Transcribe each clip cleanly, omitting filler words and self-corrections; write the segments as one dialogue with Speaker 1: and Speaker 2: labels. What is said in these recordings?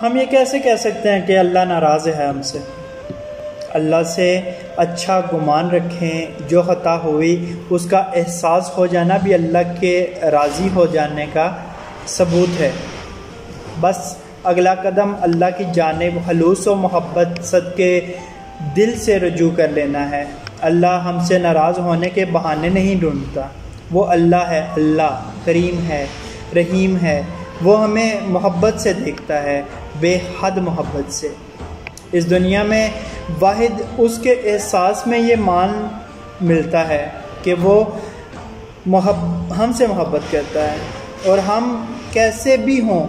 Speaker 1: हम ये कैसे कह सकते हैं कि अल्लाह नाराज़ है हमसे? अल्लाह से अच्छा गुमान रखें। जो ख़ता हुई उसका एहसास हो जाना भी अल्लाह के राज़ी हो जाने का सबूत है। बस अगला कदम अल्लाह की जानिब खलूस व मोहब्बत सदके दिल से रुजू कर लेना है। अल्लाह हमसे नाराज़ होने के बहाने नहीं ढूंढता। वो अल्लाह है, अल्लाह करीम है, रहीम है। वो हमें मोहब्बत से देखता है, बेहद मोहब्बत से। इस दुनिया में वाहिद उसके एहसास में ये मान मिलता है कि वो हमसे मोहब्बत करता है और हम कैसे भी हों,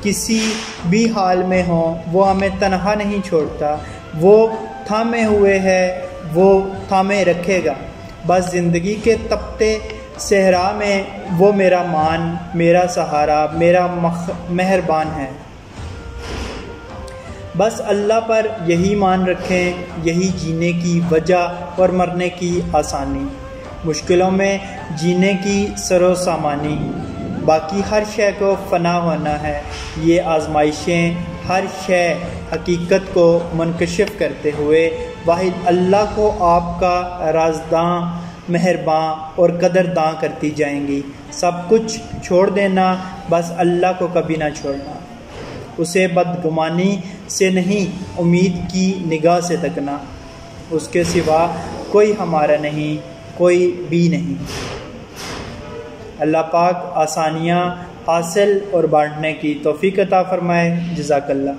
Speaker 1: किसी भी हाल में हों, वो हमें तन्हा नहीं छोड़ता। वो थामे हुए है, वो थामे रखेगा। बस ज़िंदगी के तपते सहरा में वो मेरा मान, मेरा सहारा, मेरा मेहरबान है। बस अल्लाह पर यही मान रखें, यही जीने की वजह और मरने की आसानी, मुश्किलों में जीने की सरोसामानी। बाकी हर शय को फ़ना होना है। ये आजमाइशें हर शय हकीकत को मुनकशिफ करते हुए वाहिद अल्लाह को आपका राज़दां, मेहरबान और कदरदां करती जाएंगी। सब कुछ छोड़ देना, बस अल्लाह को कभी ना छोड़ना। उसे बदगुमानी से नहीं, उम्मीद की निगाह से तकना। उसके सिवा कोई हमारा नहीं, कोई भी नहीं। अल्लाह पाक आसानियाँ हासिल और बांटने की तौफीक अता फरमाए। जज़ाकल्लाह।